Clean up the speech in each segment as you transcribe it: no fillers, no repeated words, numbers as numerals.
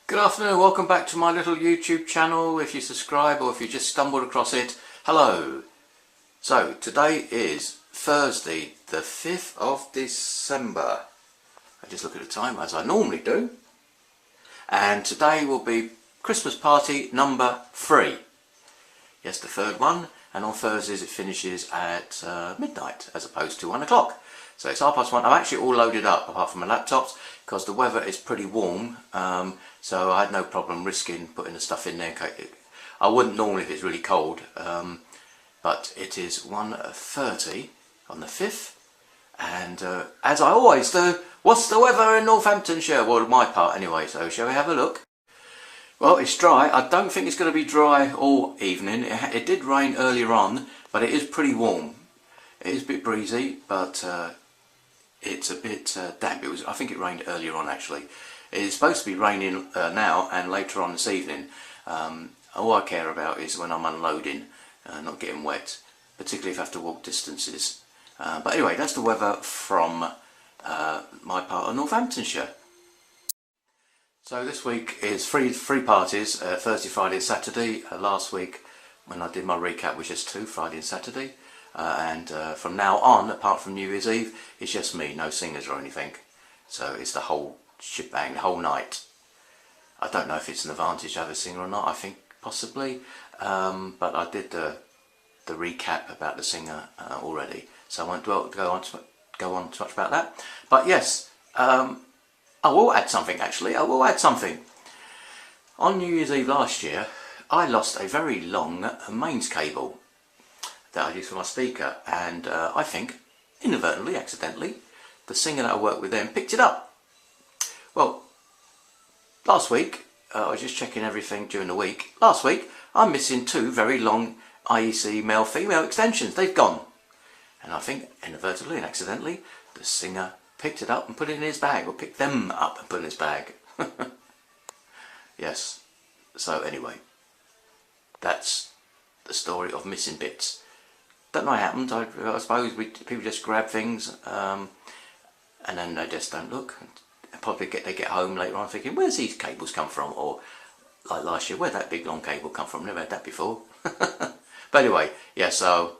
Good afternoon, welcome back to my little YouTube channel. If you subscribe or if you just stumbled across it, hello. So today is Thursday the 5th of December. I just look at the time as I normally do. And today will be Christmas party number 3. Yes, the third one, and on Thursdays it finishes at midnight as opposed to 1 o'clock. So it's 1:30. I'm actually all loaded up apart from my laptops because the weather is pretty warm, so I had no problem risking putting the stuff in there. I wouldn't normally if it's really cold, but it is 1:30 on the 5th, and as I always do, what's the weather in Northamptonshire? Well, my part anyway, so shall we have a look? Well, it's dry. I don't think it's going to be dry all evening. It did rain earlier on, but it is pretty warm. It is a bit breezy, but it's a bit damp. I think it rained earlier on actually. It is supposed to be raining now and later on this evening. All I care about is when I'm unloading, not getting wet, particularly if I have to walk distances. But anyway, that's the weather from my part of Northamptonshire. So this week is three parties, Thursday, Friday and Saturday. Last week when I did my recap was just 2, Friday and Saturday. And from now on, apart from New Year's Eve, it's just me, no singers or anything. So it's the whole shebang, the whole night. I don't know if it's an advantage to have a singer or not, I think possibly. But I did the recap about the singer already, so I won't go on too much about that. But yes, I will add something actually, I will add something. On New Year's Eve last year, I lost a very long mains cable that I used for my speaker, and I think, inadvertently, accidentally, the singer that I worked with then picked it up. Well, last week, I was just checking everything during the week. Last week, I'm missing 2 very long IEC male-female extensions. They've gone. And I think, inadvertently and accidentally, the singer picked it up and put it in his bag, or picked them up and put it in his bag. Yes. So anyway, that's the story of missing bits. Don't know what happened. I suppose people just grab things and then they just don't look. And probably they get home later on thinking, where's these cables come from? Or like last year, where'd that big long cable come from? Never had that before. But anyway, yeah, so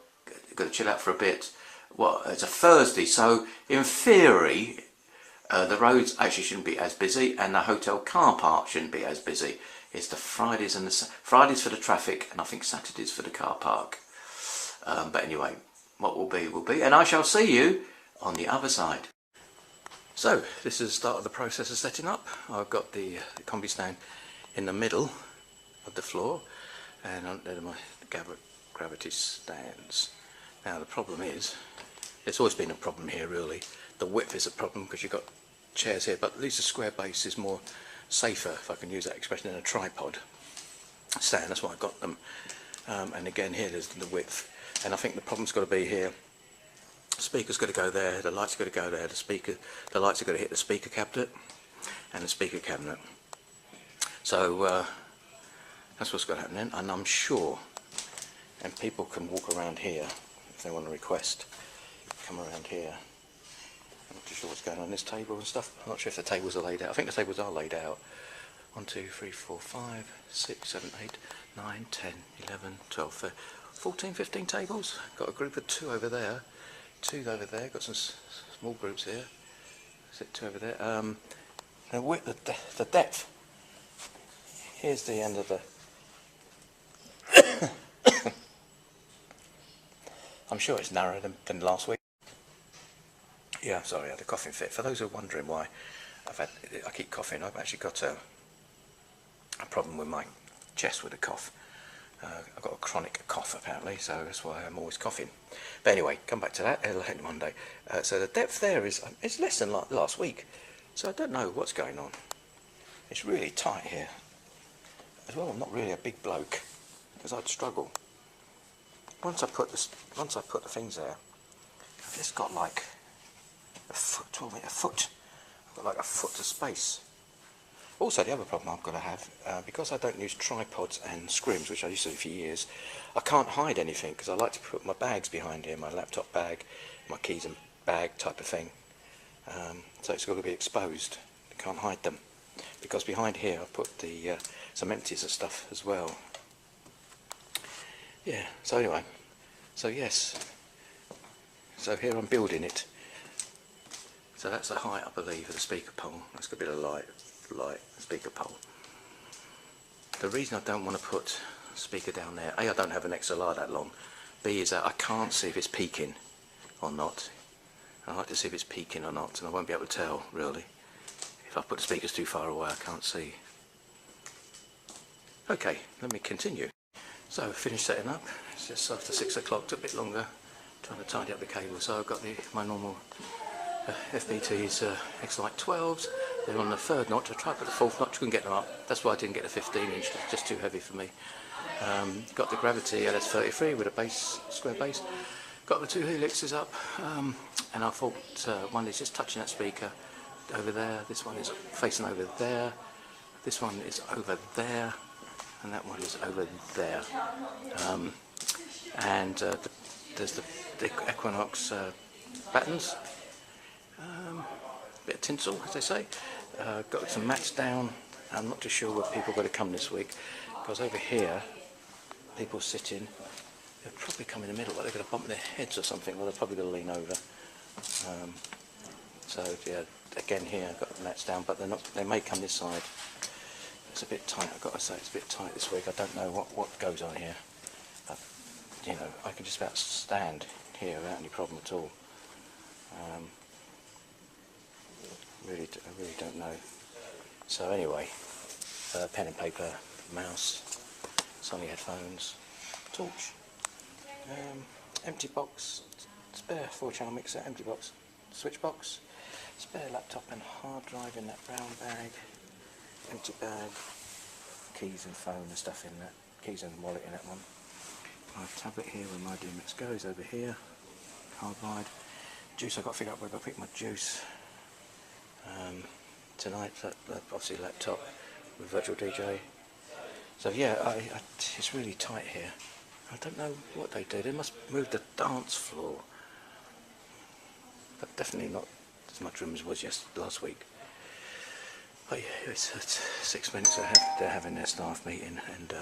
got to chill out for a bit. Well, it's a Thursday, so in theory the roads actually shouldn't be as busy and the hotel car park shouldn't be as busy. It's the Fridays and Fridays for the traffic, and I think Saturdays for the car park. But anyway, what will be, and I shall see you on the other side. So this is the start of the process of setting up. I've got the combi stand in the middle of the floor, and there are my gravity stands. Now the problem is, it's always been a problem here really. The width is a problem because you've got chairs here, but at least a square base is more safer, if I can use that expression, than a tripod stand. That's why I got them. And again here there's the width. And I think the problem's got to be here. The speaker's got to go there, the lights got to go there, the lights are going to hit the speaker cabinet and the speaker cabinet. So that's what's got to happen then, and I'm sure, and people can walk around here if they want to request, come around here. I'm not too sure what's going on this table and stuff. I'm not sure if the tables are laid out. I think the tables are laid out. 1, 2, 3, 4, 5, 6, 7, 8, 9, 10, 11, 12, 13. 14, 15 tables. Got a group of 2 over there, 2 over there. Got some small groups here. Is it 2 over there? The width, the depth. Here's the end of the. I'm sure it's narrower than last week. Yeah, sorry, I had a coughing fit. For those who are wondering why I keep coughing, I've actually got a problem with my chest with a cough. I've got a chronic cough apparently, so that's why I'm always coughing. But anyway, come back to that. It'll hit Monday. So the depth there is less than last week. So I don't know what's going on. It's really tight here. As well, I'm not really a big bloke because I'd struggle. Once I put the things there, I've just got like a foot. 12 metre foot. I've got like a foot of space. Also, the other problem I've got to have, because I don't use tripods and scrims, which I used to do for years, I can't hide anything because I like to put my bags behind here, my laptop bag, my keys and bag type of thing. So it's got to be exposed. You can't hide them. because behind here I put the some empties and stuff as well. Yeah, so anyway, so yes, so here I'm building it. So that's the height, I believe, of the speaker pole. That's got a bit of light speaker pole. The reason I don't want to put speaker down there, A, I don't have an XLR that long, B is that I can't see if it's peaking or not. I like to see if it's peaking or not, and I won't be able to tell really. If I put the speakers too far away, I can't see. Okay, let me continue. So finished setting up. It's just after 6 o'clock, took a bit longer trying to tidy up the cable. So I've got my normal FPT's X-Lite 12s. They're on the 3rd notch. I tried to put the 4th notch, couldn't get them up. That's why I didn't get the 15-inch, it's just too heavy for me. Got the Gravity GLS 33 with a base, square base. Got the 2 helixes up, and I thought one is just touching that speaker over there, this one is facing over there, this one is over there, and that one is over there. There's the Equinox battens, bit of tinsel, as they say. Got some mats down. I'm not too sure where people are going to come this week, because over here people sitting, they'll probably come in the middle, but they're going to bump their heads or something, or they're probably going to lean over. So yeah, again here I've got the mats down, but they're not. They may come this side. It's a bit tight. I've got to say it's a bit tight this week. I don't know what goes on here. But, you know, I can just about stand here without any problem at all. I really don't know. So anyway, pen and paper, mouse, Sony headphones, torch, empty box, spare 4-channel mixer, empty box, switch box, spare laptop and hard drive in that brown bag, empty bag, keys and phone and stuff in that, keys and wallet in that one. My tablet here with My DMX GO is over here, hard ride. Juice, I've got to figure out where I've got to pick my juice. Tonight, obviously laptop with virtual DJ. So yeah, it's really tight here. I don't know what they do. They must move the dance floor, but definitely not as much room as was last week. But yeah, it's 6 minutes they're having their staff meeting, and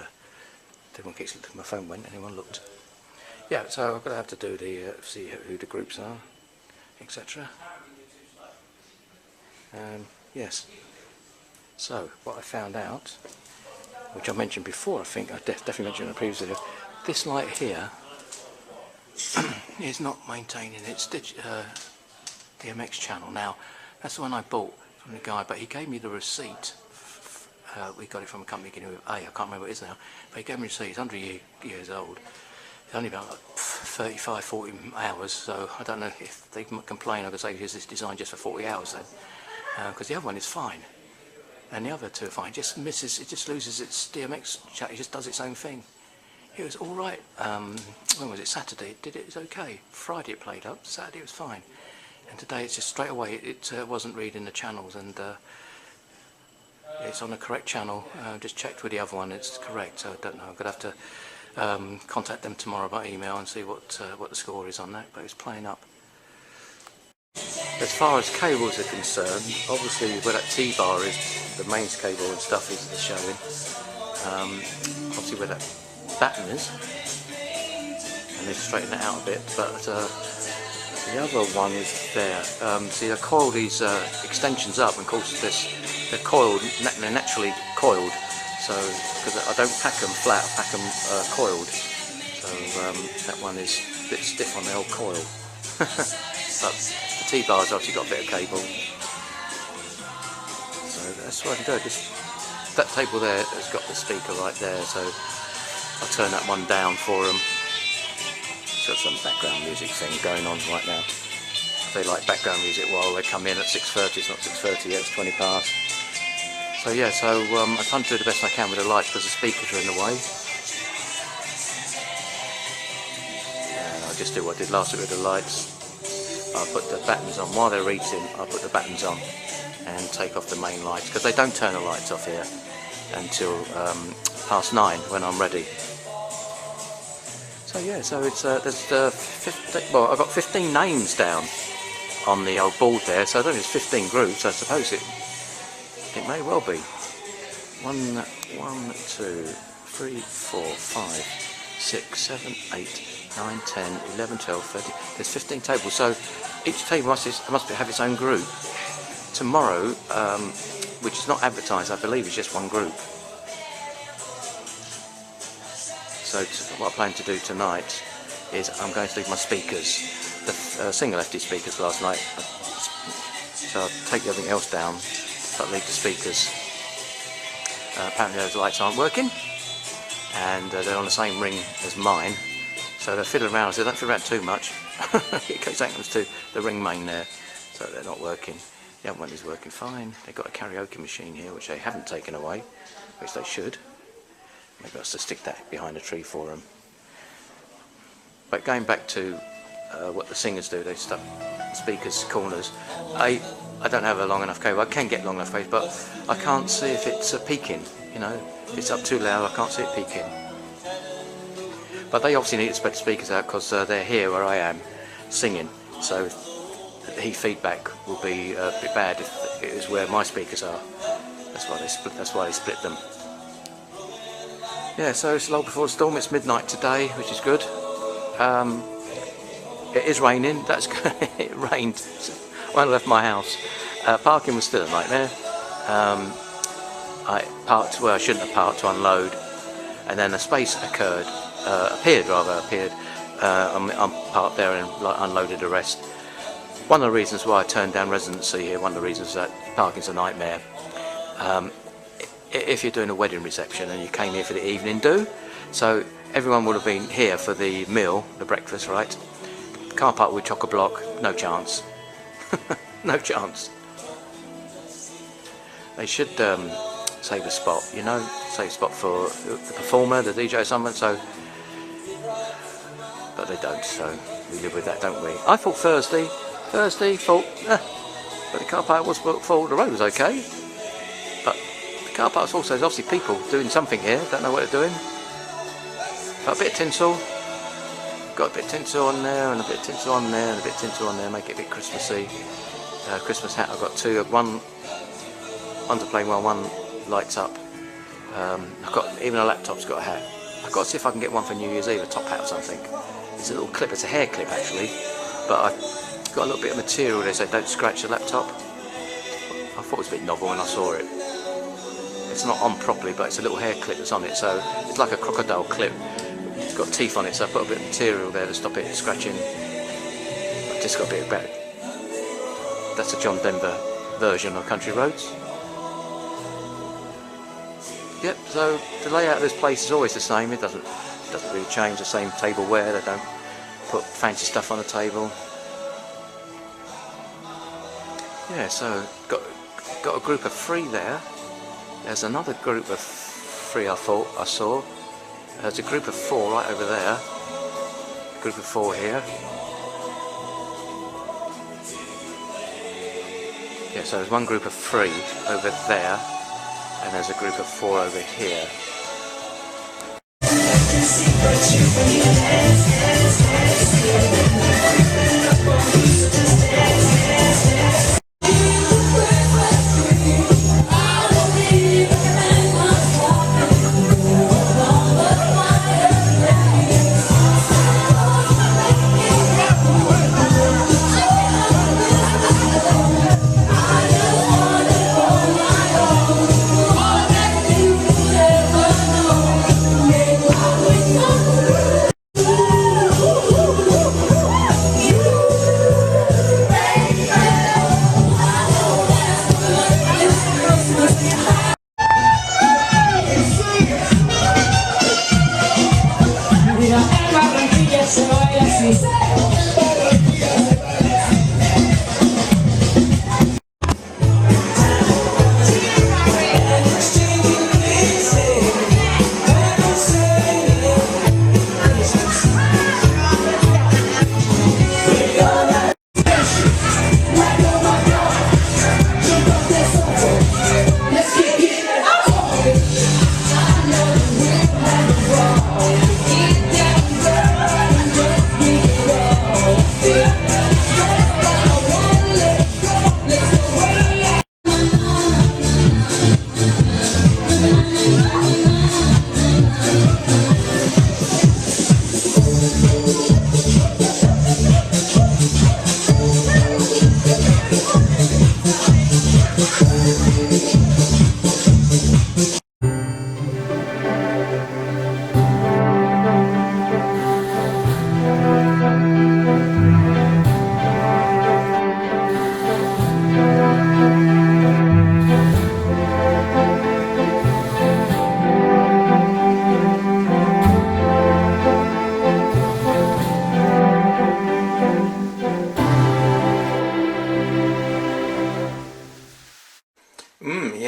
everyone keeps looking. My phone went. Anyone looked? Yeah, so I'm going to have to do the see who the groups are, etc. Yes. So what I found out, which I mentioned before, I think I definitely mentioned in a previous video, this light here is not maintaining its DMX channel. Now, that's the one I bought from the guy, but he gave me the receipt. We got it from a company beginning with A, I can't remember what it is now, but he gave me a receipt. It's 100 years old. It's only about 35, 40 hours, so I don't know if they complain. I could say here's this design just for 40 hours then, because the other one is fine. And the other two are fine. It just loses its DMX chat. It just does its own thing. It was all right. When was it? Saturday. It did it. It was okay. Friday it played up. Saturday it was fine. And today it's just straight away. It wasn't reading the channels, and it's on the correct channel. Just checked with the other one. It's correct. So I don't know. I'm gonna have to contact them tomorrow by email and see what the score is on that. But it's playing up. As far as cables are concerned, obviously where that T-bar is, the mains cable and stuff is showing. Obviously where that batten is, and they've straightened it out a bit, but the other one is there. See, I coil these extensions up, and of course they're coiled, they're naturally coiled, so because I don't pack them flat, I pack them coiled, so that one is a bit stiff on the old coil. But the T-bar's obviously got a bit of cable, so that's what I can do. That table there has got the speaker right there, so I'll turn that one down for them. It's got some background music thing going on right now. They like background music while they come in at 6:30. It's not 6:30 yet, it's 20 past. So yeah, I'm trying to do the best I can with the lights because the speakers are in the way. And I'll just do what I did last week with the lights. I'll put the battens on while they're eating. I'll put the battens on and take off the main lights, because they don't turn the lights off here until past 9 when I'm ready. So yeah, so it's well, I've got 15 names down on the old board there, so I don't think it's 15 groups. I suppose It may well be. 1, 2, 3, 4, 5, 6, 7, 8, 9, 10, 11, 12, 13. There's 15 tables, so each table must have its own group. Tomorrow, which is not advertised, I believe, is just one group. So what I plan to do tonight is I'm going to leave my speakers, the single FD speakers last night. So I'll take everything else down, but leave the speakers. Apparently those lights aren't working, and they're on the same ring as mine. So they're fiddling around. So they don't fiddle around too much. It goes to the ring main there, so they're not working. The other one is working fine. They've got a karaoke machine here, which they haven't taken away, which they should. Maybe I'll just stick that behind a tree for them. But going back to what the singers do, they stuff speakers corners. I don't have a long enough cable. I can get long enough cable, but I can't see if it's peaking. You know, if it's up too loud, I can't see it peaking. But they obviously need to spread the speakers out because they're here where I am singing. So the heat feedback will be a bit bad if it was where my speakers are. That's why they split them. Yeah, so it's lull before the storm. It's midnight today, which is good. It is raining. That's good. It rained when I left my house. Parking was still a nightmare. I parked where I shouldn't have parked to unload, and then a space appeared. I'm parked there and unloaded the rest. One of the reasons why I turned down residency here, one of the reasons that parking's a nightmare. If you're doing a wedding reception and you came here for the evening do, so everyone would have been here for the meal, the breakfast, right? Car park with chock-a-block, no chance. No chance. They should save a spot, you know, save a spot for the performer, the DJ or something, so, but they don't, so we live with that, don't we? I thought Thursday, but the car park was full, the road was okay, but the car park also, there's obviously people doing something here, don't know what they're doing. Got a bit of tinsel, got a bit of tinsel on there, and a bit of tinsel on there, and a bit of tinsel on there, make it a bit Christmassy. Christmas hat, I've got two, one's a plain one, one lights up. I've got, even a laptop's got a hat. I've got to see if I can get one for New Year's Eve, a top hat or something. It's a little clip, it's a hair clip actually, but I've got a little bit of material there, so don't scratch the laptop. I thought it was a bit novel when I saw it. It's not on properly, but it's a little hair clip that's on it, so it's like a crocodile clip. It's got teeth on it, so I put a bit of material there to stop it scratching. I've just got a bit of better. That's a John Denver version of Country Roads. Yep, so the layout of this place is always the same. It doesn't really change. The same tableware. They don't put fancy stuff on the table. Yeah, so got a group of 3 there. There's another group of 3 I thought I saw. There's a group of 4 right over there. A group of 4 here. Yeah, so there's one group of 3 over there, and there's a group of 4 over here.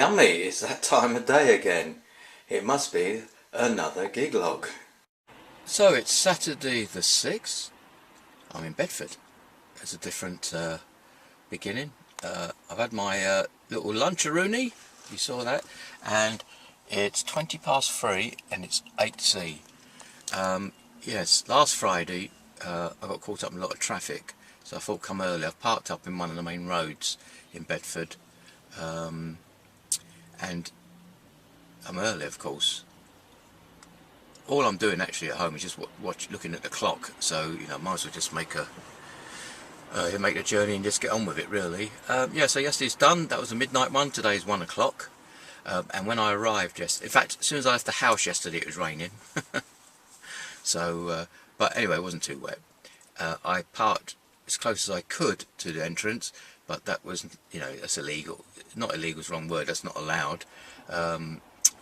yummy, it's that time of day again. It must be another gig log. So it's Saturday the 6th. I'm in Bedford. It's a different beginning. I've had my little lunch-a-rooney, you saw that, and it's 3:20 and it's 8C. Yes, last Friday I got caught up in a lot of traffic, so I thought come early. I've parked up in one of the main roads in Bedford, and I'm early, of course. All I'm doing actually at home is just looking at the clock, so you know, might as well just make the journey and just get on with it, really. Yeah, so yesterday's done. That was a midnight one. Today's 1 o'clock, and when I arrived, in fact, as soon as I left the house yesterday, it was raining. So, but anyway, it wasn't too wet. I parked as close as I could to the entrance, but that was, you know, that's illegal. Not illegal is the wrong word. That's not allowed.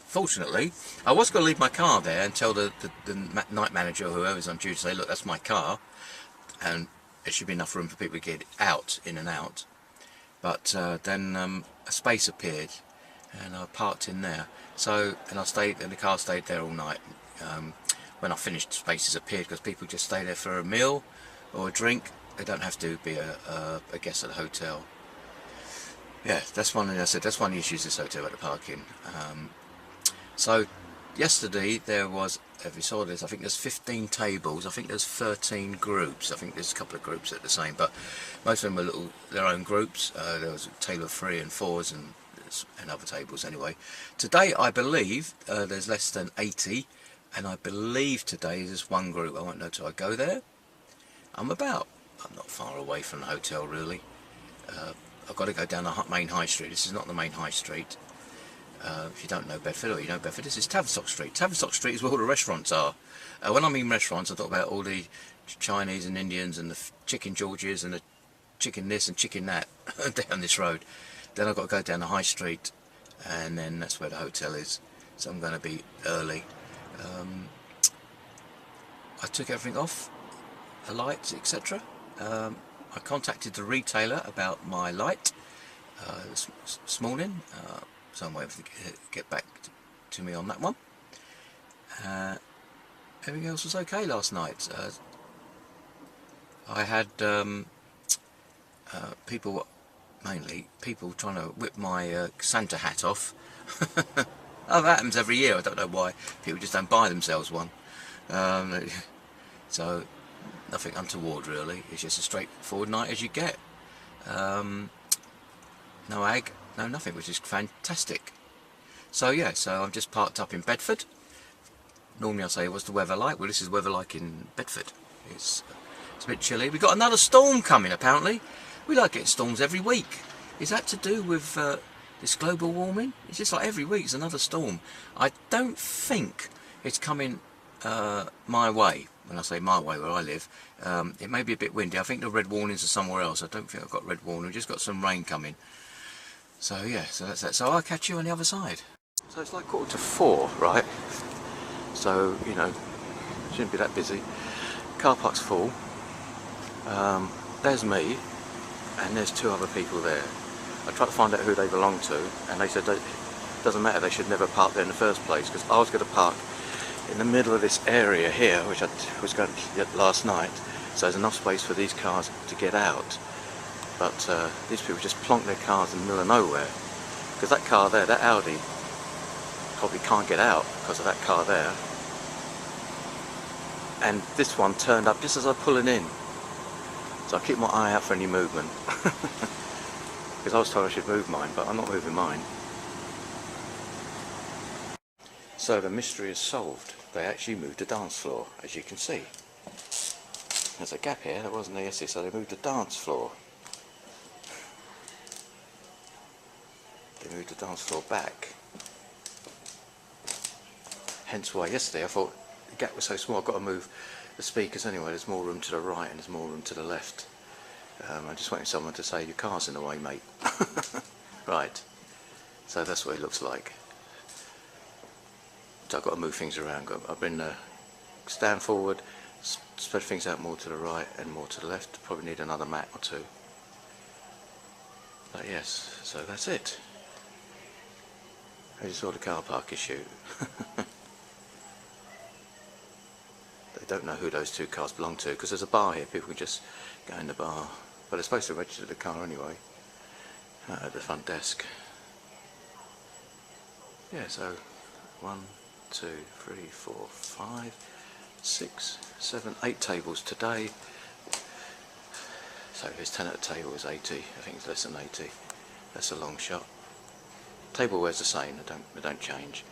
Fortunately, I was going to leave my car there and tell the night manager or whoever's on duty, say, look, that's my car, and there should be enough room for people to get out, in and out. But then a space appeared, and I parked in there. So, and the car stayed there all night. When I finished, spaces appeared because people just stay there for a meal or a drink. They don't have to be a guest at a hotel. Yeah, that's one thing I said. That's one of the issues this hotel at the parking. So yesterday there was, if you saw this, I think there's 15 tables. I think there's 13 groups. I think there's a couple of groups that are the same, but most of them are their own groups. There was a table of 3 and 4s and other tables anyway. Today I believe there's less than 80, and I believe today there's one group. I won't know till I go there. I'm not far away from the hotel really. I've got to go down the main high street. This is not the main high street. If you don't know Bedford, or you know Bedford, this is Tavistock Street. Tavistock Street is where all the restaurants are. When I mean restaurants, I talk about all the Chinese and Indians and the chicken Georges and the chicken this and chicken that down this road. Then I've got to go down the high street, and then that's where the hotel is. So I'm going to be early. I took everything off, the lights, etc. I contacted the retailer about my light this morning. So I'm waiting to get back to me on that one. Everything else was okay last night. I had mainly people trying to whip my Santa hat off. Oh, that happens every year. I don't know why. People just don't buy themselves one. So nothing untoward really. It's just a straightforward night as you get. No ag. No, nothing, which is fantastic. So yeah, so I'm just parked up in Bedford. Normally I say, what's the weather like? Well, this is weather like in Bedford. It's a bit chilly. We've got another storm coming apparently. We like getting storms every week. Is that to do with this global warming? It's just like every week it's another storm. I don't think it's coming my way. When I say my way, where I live, it may be a bit windy. I think the red warnings are somewhere else. I don't think I've got red warning. We've just got some rain coming. So yeah, so that's that. So I'll catch you on the other side. So it's like 4:15, right? So, you know, shouldn't be that busy. Car park's full. There's me, and there's 2 other people there. I tried to find out who they belong to, and they said it doesn't matter, they should never park there in the first place, because I was going to park in the middle of this area here, which I was going to get last night, so there's enough space for these cars to get out. But these people just plonk their cars in the middle of nowhere, because that car there, that Audi, probably can't get out because of that car there. And this one turned up just as I was pulling in, so I keep my eye out for any movement. Because I was told I should move mine, but I'm not moving mine. So the mystery is solved. They actually moved the dance floor, as you can see. There's a gap here that wasn't there yesterday, so they moved the dance floor. They moved the dance floor back. Hence why yesterday I thought the gap was so small, I've got to move the speakers anyway. There's more room to the right and there's more room to the left. I just wanted someone to say, your car's in the way, mate. Right, so that's what it looks like. So I've got to move things around. I've been stand forward, spread things out more to the right and more to the left. Probably need another mat or 2. But yes, so that's it. I just saw the car park issue. They don't know who those two cars belong to because there's a bar here. People can just go in the bar, but they're supposed to register the car anyway at the front desk. Yeah, so 1, 2, 3, 4, 5, 6, 7, 8 tables today. So if it's 10 at a table, it's 80. I think it's less than 80. That's a long shot. Tableware's the same. They don't change.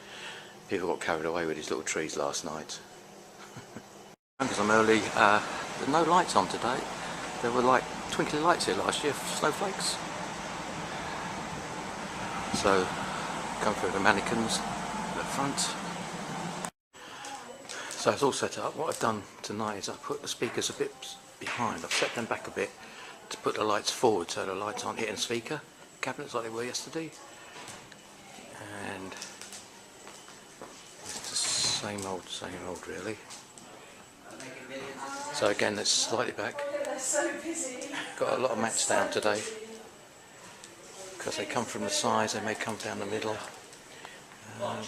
People got carried away with these little trees last night. Because I'm early, there's no lights on today. There were like twinkly lights here last year, snowflakes. So, come through the mannequins at the front. So it's all set up. What I've done tonight is I've put the speakers a bit behind. I've set them back a bit to put the lights forward so the lights aren't hitting speaker cabinets like they were yesterday. And it's the same old really. So again, it's slightly back. They're so busy. Got a lot of mats down today because they come from the sides. They may come down the middle. What,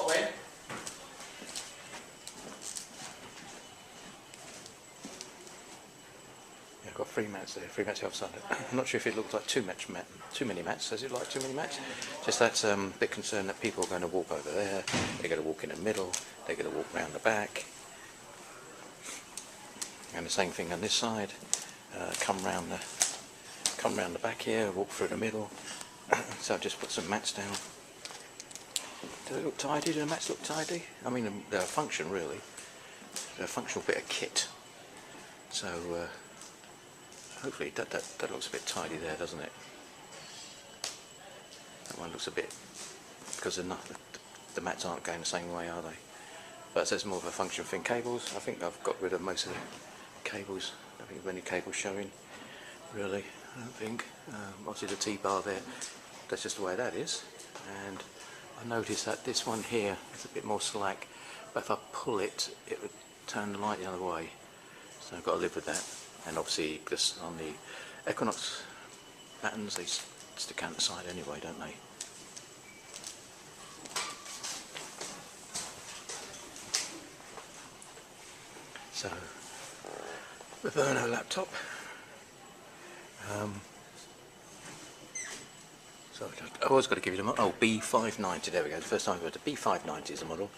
when? Yeah, I've got 3 mats there. 3 mats the other side. I'm not sure if it looks like too many mats. Does it like too many mats? Just that's a bit concerned that people are going to walk over there. They're going to walk in the middle. They're going to walk round the back. And the same thing on this side. Come round the back here. Walk through the middle. So I've just put some mats down. Do they look tidy? Do the mats look tidy? I mean, they're a function really. They're a functional bit of kit. So hopefully that looks a bit tidy there, doesn't it? That one looks a bit, because the mats aren't going the same way, are they? But there's more of a function thing. Cables, I think I've got rid of most of the cables. I don't think there's any cables showing, really. I don't think. Obviously the T-bar there, that's just the way that is. And I noticed that this one here is a bit more slack, but if I pull it, it would turn the light the other way. So I've got to live with that. And obviously, just on the Equinox battens, they stick out the side anyway, don't they? So, the Verno laptop. So I've always got to give you the model. Oh, B590. There we go. The first time I've heard the B590 is the model.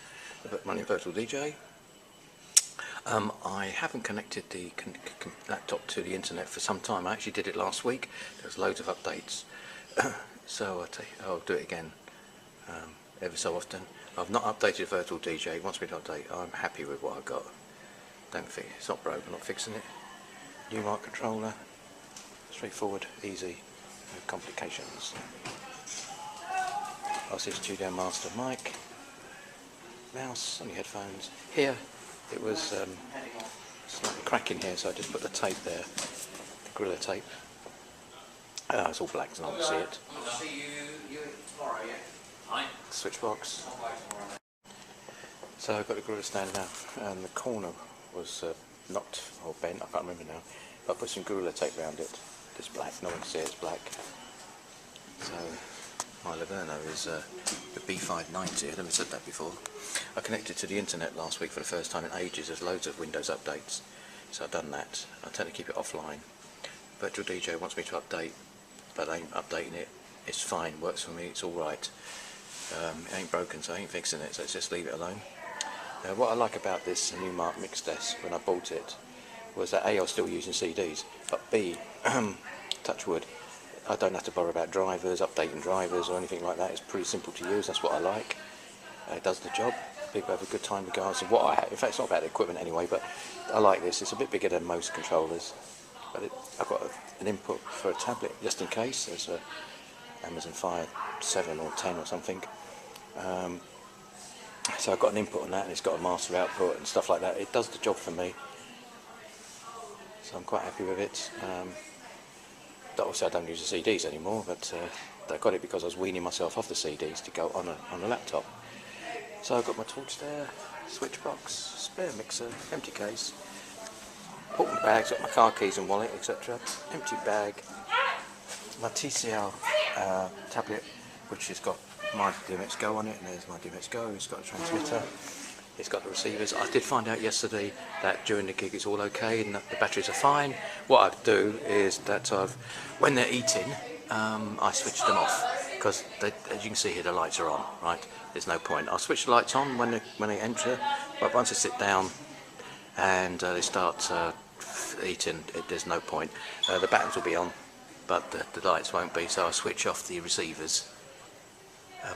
Running Virtual DJ. I haven't connected the laptop to the internet for some time. I actually did it last week. There's loads of updates. So I'll do it again ever so often. I've not updated Virtual DJ. It wants me to update. I'm happy with what I've got. Don't think it's not broken. I'm not fixing it. Numark controller. Straightforward, easy, no complications. RC Studio Master mic. Mouse on your headphones. Here it was slightly cracking here, so I just put the tape there, the Gorilla tape. It's all black, so I can't see it. I'll see you tomorrow, yeah? Hi. Switch box. So I've got the Gorilla standing out, and the corner was knocked or bent, I can't remember now. But I put some Gorilla tape around it. It's black, no one can see it's black. So my Lenovo is the B590, I've never said that before. I connected to the internet last week for the first time in ages. There's loads of Windows updates, so I've done that. I tend to keep it offline. Virtual DJ wants me to update, but I ain't updating it. It's fine, works for me, it's alright. It ain't broken, so I ain't fixing it, so let's just leave it alone. What I like about this Numark Mixdeck when I bought it was that A, I was still using CDs, but B, touch wood, I don't have to bother about drivers, updating drivers or anything like that. It's pretty simple to use, that's what I like. It does the job. People have a good time regardless of what I have. In fact, it's not about the equipment anyway, but I like this. It's a bit bigger than most controllers. But I've got an input for a tablet just in case. There's a Amazon Fire 7 or 10 or something. So I've got an input on that, and it's got a master output and stuff like that. It does the job for me. So I'm quite happy with it. Obviously I don't use the CDs anymore, but I got it because I was weaning myself off the CDs to go on a laptop. So I've got my torch there, switch box, spare mixer, empty case, important bags, got my car keys and wallet, etc. Empty bag, my TCL tablet which has got my DMX GO on it, and there's my DMX GO. It's got a transmitter, it's got the receivers. I did find out yesterday that during the gig it's all okay and that the batteries are fine. What I do is that when they're eating, I switch them off, because as you can see here, the lights are on, right? There's no point. I'll switch the lights on when they enter, but once they sit down and they start eating, there's no point. The battens will be on, but the lights won't be, so I'll switch off the receivers.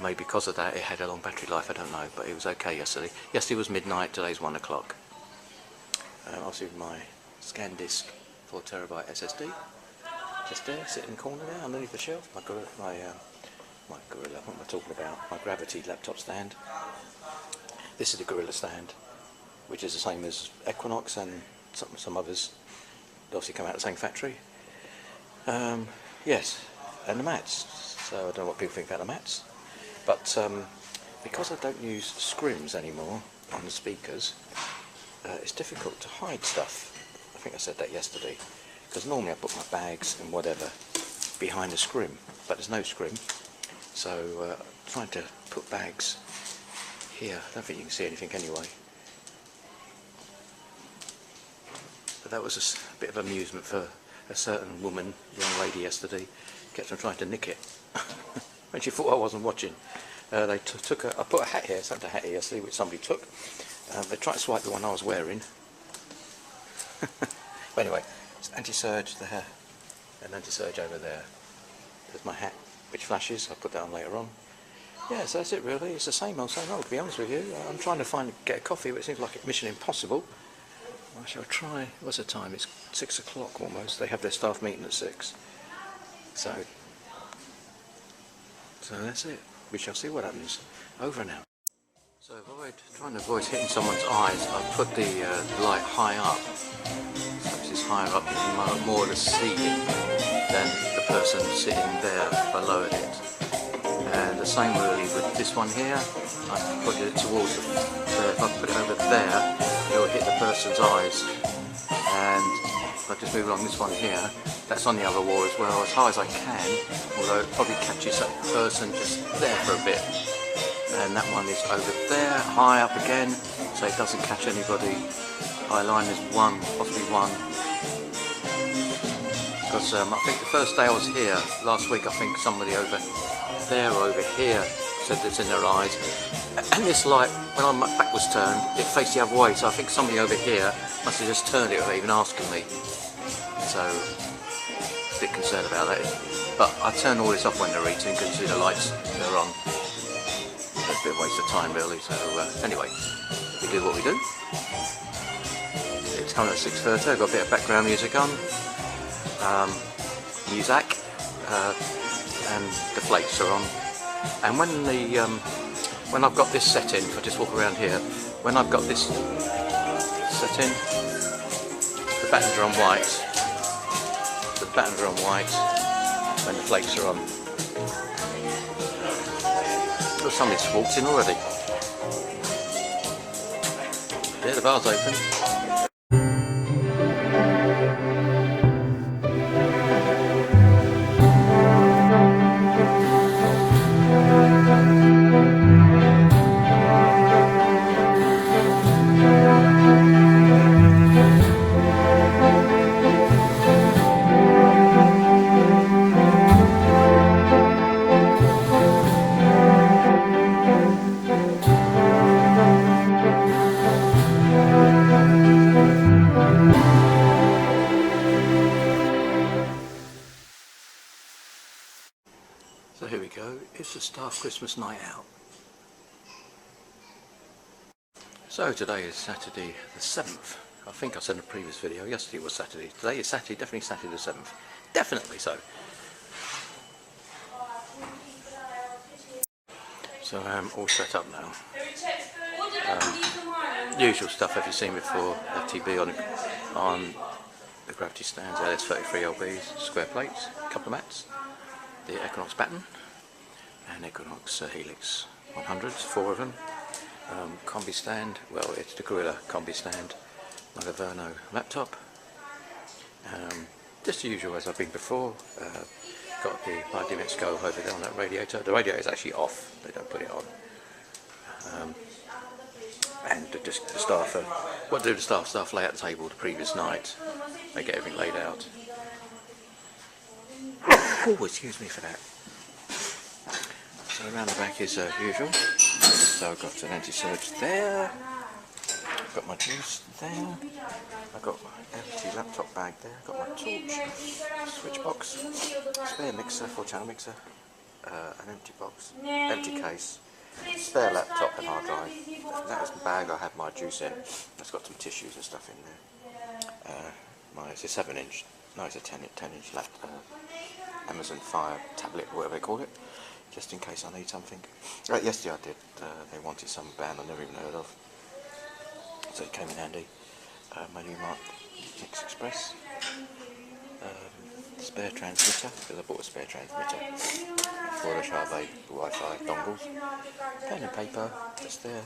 Maybe because of that it had a long battery life, I don't know, but it was okay yesterday. Yesterday was midnight, today's 1 o'clock. Obviously with my Scandisk 4TB SSD, just there, sitting in the corner there, underneath the shelf. My Gorilla, what am I talking about? My Gravity laptop stand. This is the Gorilla stand, which is the same as Equinox and some others. They obviously come out of the same factory. Yes, and the mats. So I don't know what people think about the mats. But because I don't use scrims anymore on the speakers, it's difficult to hide stuff. I think I said that yesterday. Because normally I put my bags and whatever behind the scrim, but there's no scrim. So trying to put bags here, I don't think you can see anything anyway. But that was a bit of amusement for a certain woman, young lady yesterday. Kept on trying to nick it. When she thought I wasn't watching. I put a hat here, a hat here yesterday, which somebody took. They tried to swipe the one I was wearing. But anyway, it's anti-surge there, and anti-surge over there. There's my hat, which flashes. I'll put that on later on. Yeah, so that's it really. It's the same old, to be honest with you. I'm trying to get a coffee, but it seems like a mission impossible. I shall try. What's the time? It's 6 o'clock almost. They have their staff meeting at 6. So that's it. We shall see what happens. Over and out. So trying to avoid hitting someone's eyes, I put the light high up. So this is higher up, more to see than the person sitting there below it. And the same really with this one here. I put it towards if I put it over there, it will hit the person's eyes. And if I just move along this one here, that's on the other wall as well, as high as I can, although it probably catches that person just there for a bit. And that one is over there, high up again, so it doesn't catch anybody. Eyeline is one, possibly one. Because I think the first day I was here, last week, I think somebody over there or over here said it's in their eyes. And this light, when my back was turned, it faced the other way, so I think somebody over here must have just turned it without even asking me. So, a bit concerned about that. But I turn all this off when they're eating, because you see the lights, they're on. It's a bit of a waste of time really, so anyway, we do what we do. It's coming at 6:30, I've got a bit of background music on. Music, and the flakes are on. And when I've got this set in, if I just walk around here, when I've got this set in, the battens are on white. The battens are on white when the flakes are on. Oh, somebody's walked in already. Yeah, the bar's open. So here we go, it's the staff Christmas night out. So today is Saturday the 7th. I think I said in a previous video, yesterday was Saturday. Today is Saturday, definitely Saturday the 7th. Definitely so. So I'm all set up now. Usual stuff have you seen before, FTB on the Gravity stands, LS33 LBs, square plates, a couple of mats, the Equinox batten, and Equinox Helix 100s, 4 of them. Combi stand, well it's the Gorilla combi stand, my Lenovo laptop. Just the usual as I've been before, got the My DMX GO over there on that radiator. The radiator is actually off, they don't put it on. And just the staff, what do the staff? Staff lay out the table the previous night. They get everything laid out. Oh, excuse me for that. So around the back is usual. So I've got an anti-surge there. I've got my juice there. I've got my empty laptop bag there. I've got my torch, switch box, spare mixer, 4-channel mixer, an empty box, empty case, spare laptop and hard drive. That was the bag I had my juice in. It's got some tissues and stuff in there. It's a 7-inch, no, it's a 10-inch laptop. Amazon Fire tablet, whatever they call it, just in case I need something. Yesterday I did, they wanted some band I never even heard of, so it came in handy. My Numark Mixdeck Express, spare transmitter, because I bought a spare transmitter for the Chauvet Wi-Fi dongles, pen and paper, just there.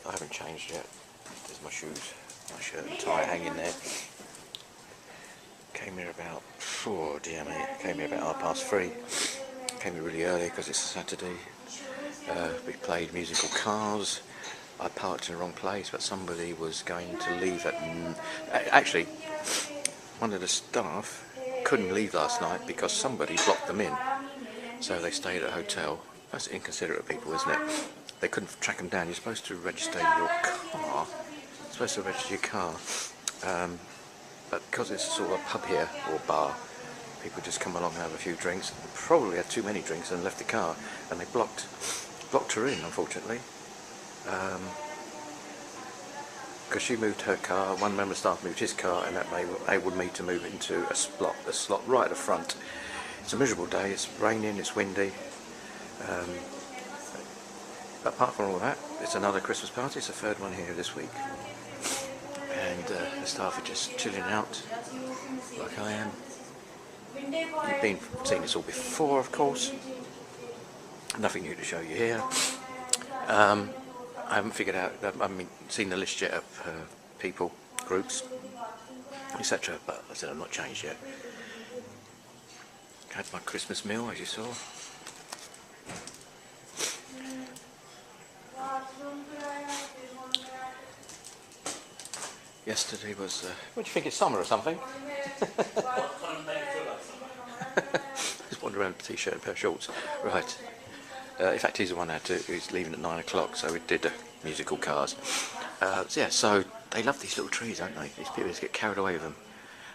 I haven't changed yet. There's my shoes, my shirt and tie hanging there. Came here about, oh dear me, came here about 3:30. Came here really early because it's a Saturday. We played musical cars. I parked in the wrong place, but somebody was going to leave at... Actually, one of the staff couldn't leave last night because somebody blocked them in. So they stayed at a hotel. That's inconsiderate of people, isn't it? They couldn't track them down. You're supposed to register your car. But because it's sort of a pub here, or bar, people just come along and have a few drinks. They probably had too many drinks and left the car, and they blocked her in, unfortunately. Because she moved her car, one member of staff moved his car, and that enabled me to move into a slot right at the front. It's a miserable day, it's raining, it's windy. But apart from all that, it's another Christmas party, it's the 3rd one here this week. And the staff are just chilling out, like I am. You've seen this all before, of course. Nothing new to show you here. I haven't figured out, I haven't seen the list yet of people, groups, etc. But I said I've not changed yet. Had my Christmas meal, as you saw. Yesterday was, what do you think, it's summer or something? Just wander around in a t-shirt and a pair of shorts. Right. In fact, he's the one who's leaving at 9 o'clock, so we did the musical cars. So they love these little trees, don't they? These people just get carried away with them.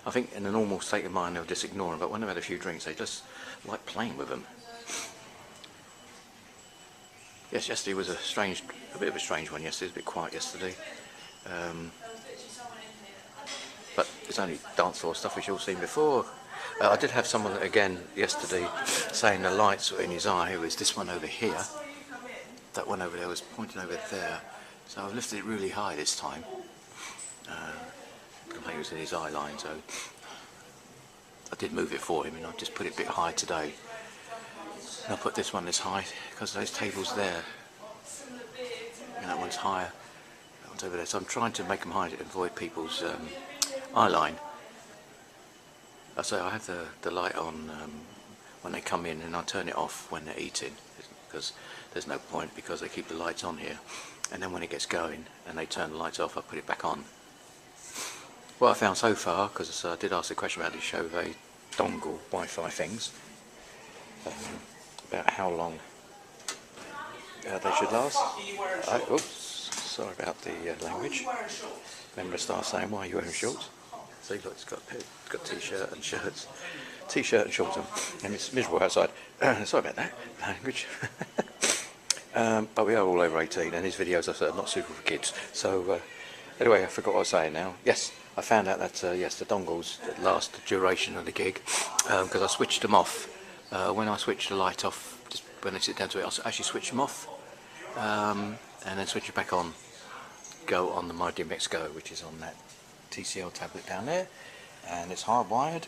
I think in a normal state of mind they'll just ignore them, but when they've had a few drinks they just like playing with them. Yes, yesterday was a bit of a strange one yesterday, it was a bit quiet yesterday. But it's only dance floor stuff which you've all seen before. I did have someone again yesterday saying the lights were in his eye. It was this one over here. That one over there was pointing over there. So I've lifted it really high this time. I think it was in his eye line, so I did move it for him, and I've just put it a bit high today. And I put this one this high because those tables there, and that one's higher, that one's over there. So I'm trying to make them high to avoid people's eye line. So I have the light on when they come in, and I turn it off when they're eating, because there's no point, because they keep the lights on here. And then when it gets going and they turn the lights off, I put it back on. What I found so far, because I did ask a question about the Chauvet dongle Wi-Fi things, about how long they should last. Oops, sorry about the language. Member of staff saying, "Why are you wearing shorts?" See, look, it's got t-shirt and shirts, t-shirt and shorts on, and it's miserable outside. Sorry about that language. But we are all over 18, and these videos are not suitable for kids. So anyway, I forgot what I was saying now. Yes, I found out that yes, the dongles last the duration of the gig, because I switched them off. When I switch the light off, just when I sit down to it, I'll actually switch them off, and then switch it back on. Go on the My DMX GO, which is on that TCL tablet down there, and it's hardwired,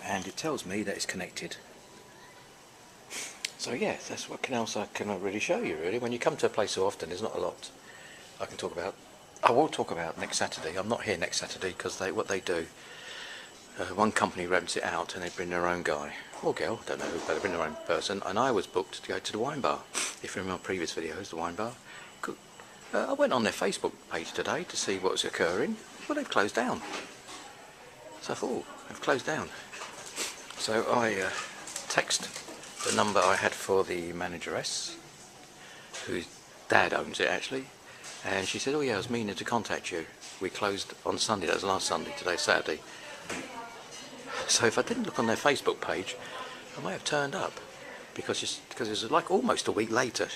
and it tells me that it's connected. So yeah, that's what else I can really show you really. When you come to a place so often, there's not a lot I can talk about. I will talk about next Saturday. I'm not here next Saturday because what they do, one company rents it out and they bring their own guy or girl, don't know who, but they bring their own person, and I was booked to go to the wine bar. If you remember my previous videos, the wine bar. I went on their Facebook page today to see what was occurring. Well, they've closed down. So I thought, they've closed down. So I text the number I had for the manageress, whose dad owns it actually, and she said, oh yeah, I was meaning to contact you. We closed on Sunday, that was last Sunday, today's Saturday. So if I didn't look on their Facebook page, I might have turned up, because it was like almost a week later.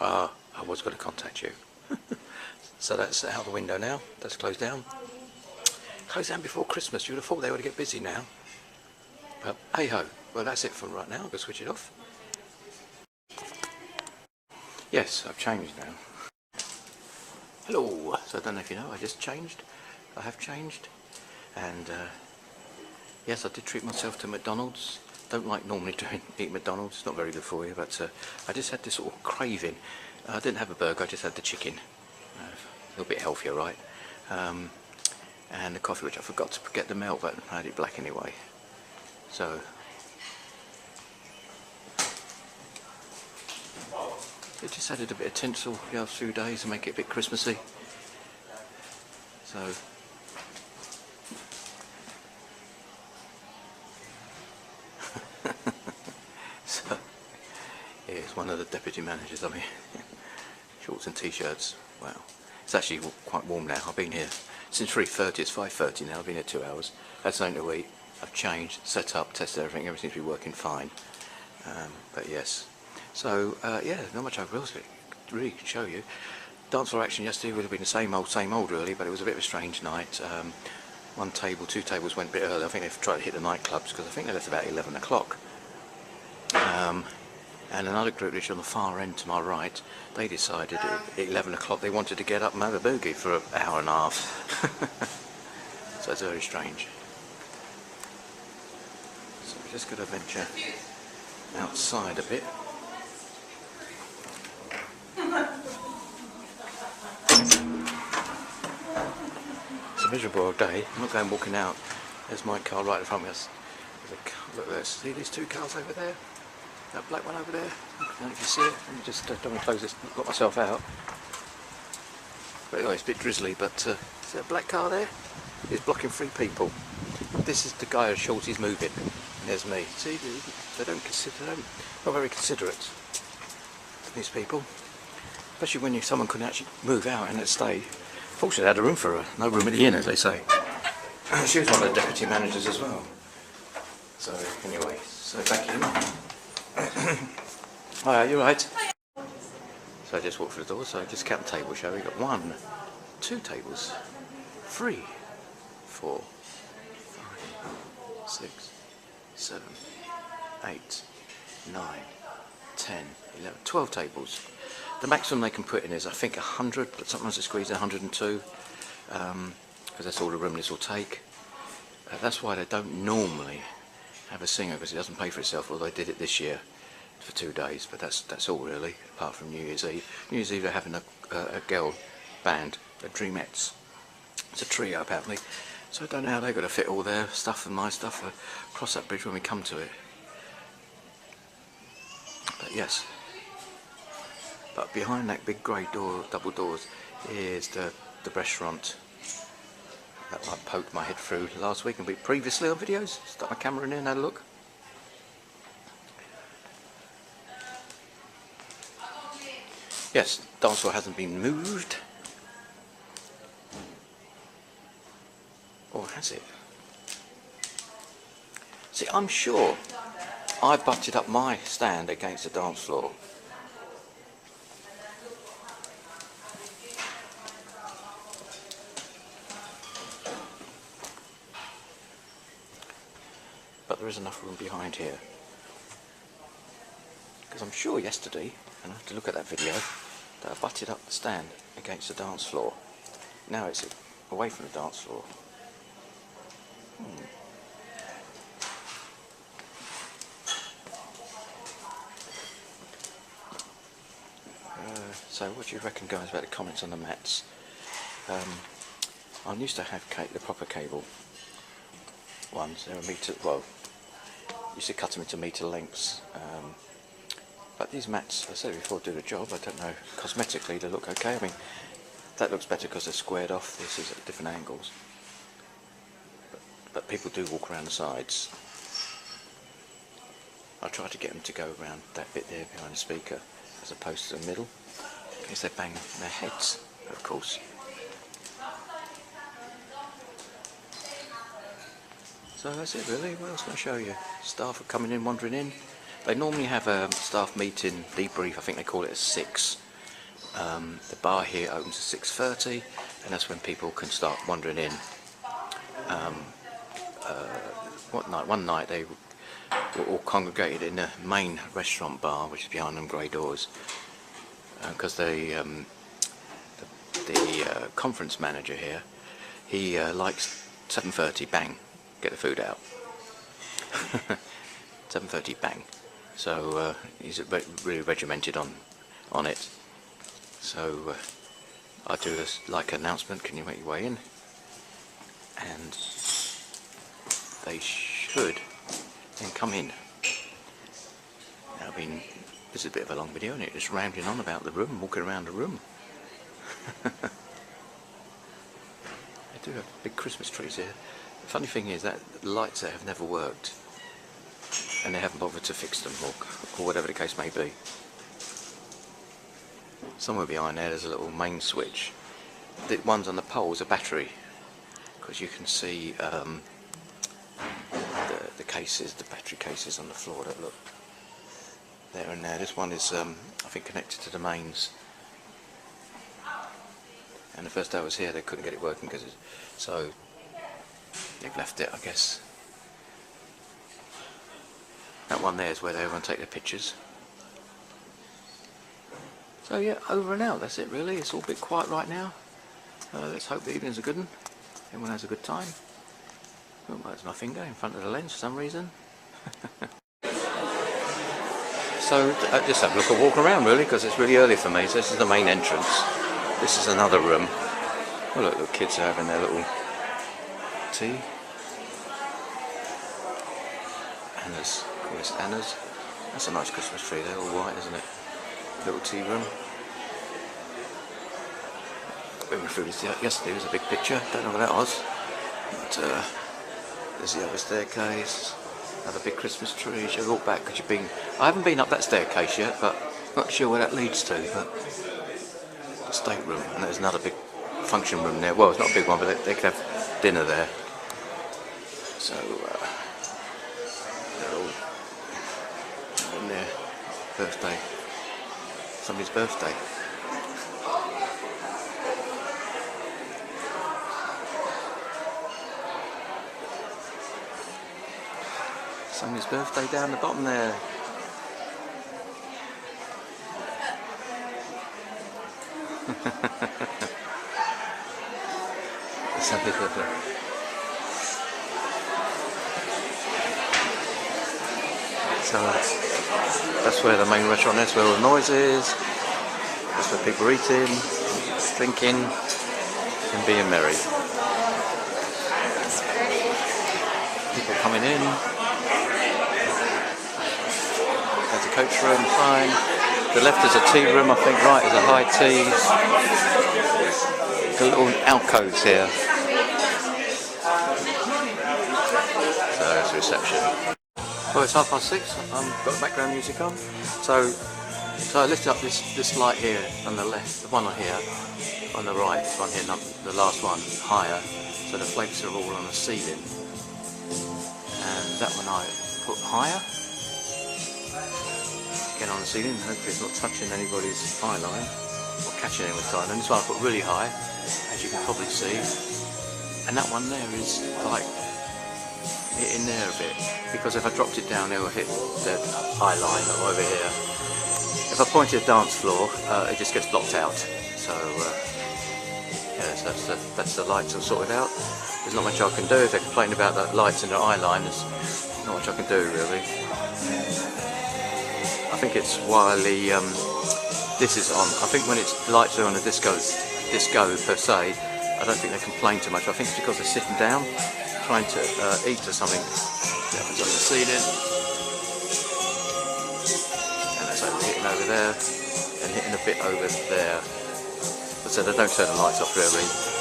I was going to contact you. So that's out the window now, that's closed down. Closed down before Christmas, you would have thought they would get busy now. But hey ho, well that's it for right now, I'm going to switch it off. Yes, I've changed now. Hello, so I don't know if you know, I just changed. I have changed. And yes, I did treat myself to McDonald's. Don't like normally eat McDonald's, it's not very good for you, but I just had this sort of craving. I didn't have a burger, I just had the chicken. A little bit healthier, right? And the coffee, which I forgot to get the milk, but I had it black anyway. So it just added a bit of tinsel the last few days to make it a bit Christmassy. So here's one of the deputy managers. I mean, shorts and t-shirts. Wow, it's actually quite warm now. I've been here since 3:30. It's 5:30 now. I've been here 2 hours. Had something to eat. I've changed, set up, tested everything. Everything seems to be working fine. But yes. So yeah, not much I really can show you. Dance floor action yesterday would have been the same old really, but it was a bit of a strange night. One table, two tables went a bit early. I think they've tried to hit the nightclubs because I think they left about 11 o'clock. And another group which on the far end to my right, they decided at 11 o'clock they wanted to get up and have a boogie for an hour and a half. So it's very strange. So we're just going to venture outside a bit. It's a miserable day. I'm not going walking out. There's my car right in front of us. Look there, see these two cars over there? That black one over there? I don't know if you see it. Let me just don't want to close this, got myself out. But anyway, it's a bit drizzly, but see that black car there? It's blocking 3 people. This is the guy who Schultz moving. And there's me. See, they don't consider, not very considerate, these people. Especially when someone couldn't actually move out and stay. Fortunately, they had a room for her. No room in the inn, as they say. She was one of the deputy managers as well. So anyway, so back in. Hi, you right? So I just walked through the door, so I just kept the table show. We got 1, 2 tables, 3, 4, 5, 6, 7, 8, 9, 10, 11, 12 tables. The maximum they can put in is I think 100, but sometimes they squeeze 102 because that's all the room this will take. That's why they don't normally have a singer, because it doesn't pay for itself, although they did it this year for 2 days, but that's all really, apart from New Year's Eve. New Year's Eve they're having a girl band, the Dreamettes. It's a trio apparently, so I don't know how they're going to fit all their stuff and my stuff across that bridge when we come to it. But yes, but behind that big grey door, double doors, is the restaurant that I poked my head through last week and previously on videos. Stuck my camera in there and had a look. Yes, dance floor hasn't been moved. Or has it? See, I'm sure I butted up my stand against the dance floor. But there is enough room behind here. Because I'm sure yesterday, and I have to look at that video, that I butted up the stand against the dance floor. Now it's away from the dance floor. So what do you reckon, guys, about the comments on the mats? I used to have the proper cable, ones. They're a metre, well, used to cut them into metre lengths. But these mats, I said before, do the job. I don't know, cosmetically they look okay. I mean, that looks better because they're squared off. This is at different angles. But people do walk around the sides. I try to get them to go around that bit there behind the speaker as opposed to the middle, in case they bang their heads, of course. So that's it really. What else can I show you? Staff are coming in, wandering in. They normally have a staff meeting, debrief, I think they call it at 6. The bar here opens at 6:30, and that's when people can start wandering in. One night they were all congregated in the main restaurant bar, which is behind them grey doors, because the conference manager here, he likes 7:30, bang, get the food out. 7:30, bang. So he's really regimented on it. So I do this like announcement, can you make your way in? And they should then come in. Now, I mean, this is a bit of a long video, isn't it? Just rambling on about the room, walking around the room. They do have big Christmas trees here. The funny thing is that the lights there have never worked, and they haven't bothered to fix them, or whatever the case may be. Somewhere behind there's a little main switch. The ones on the pole is a battery, because you can see the cases, the battery cases on the floor. That look there and there. This one is I think connected to the mains. And the first day I was here, they couldn't get it working so they've left it, I guess. That one there is where everyone take their pictures. So yeah, over and out, that's it really. It's all a bit quiet right now. Let's hope the evening's a good one. Everyone has a good time. Oh, there's my finger in front of the lens for some reason. So just have a look and walk around really, because it's really early for me. So this is the main entrance. This is another room. Oh look, the kids are having their little tea. Anna's, of course, Anna's. That's a nice Christmas tree there, all white, isn't it? Little tea room. We went through this yesterday, there was a big picture, don't know what that was. But there's the other staircase, another big Christmas tree. You should walk back because you've been... I haven't been up that staircase yet, but not sure where that leads to. But the stateroom, and there's another big function room there. Well, it's not a big one, but they could have dinner there. So they're all in their birthday, somebody's birthday. Somebody's birthday down the bottom there. Let's have a bit of a... So that's where the main restaurant is, where all the noise is. That's where people are eating, drinking and being merry. People coming in. There's a coach room, fine. The left is a tea room, I think, right is a high tea. The little alcoves here. So that's the reception. Well, it's 6:30. Got the background music on. So I lifted up this light here on the left, the one on here, on the right, this one here, not the last one, higher. So the flakes are all on the ceiling. And that one I put higher. Again on the ceiling, hopefully it's not touching anybody's eye line or catching anyone's eye line. This one I put really high, as you can probably see. And that one there is like in there a bit, because if I dropped it down it will hit the eye line over here. If I point to the dance floor, it just gets blocked out. So yes, that's the lights are sorted out. There's not much I can do. If they're complaining about the lights in their eye line, there's not much I can do really. I think it's while the this is on. I think when the lights are on a disco per se, I don't think they complain too much. I think it's because they're sitting down. trying to eat to something. That was on the ceiling, and that's over hitting over there, and hitting a bit over there. I said I don't turn the lights off really.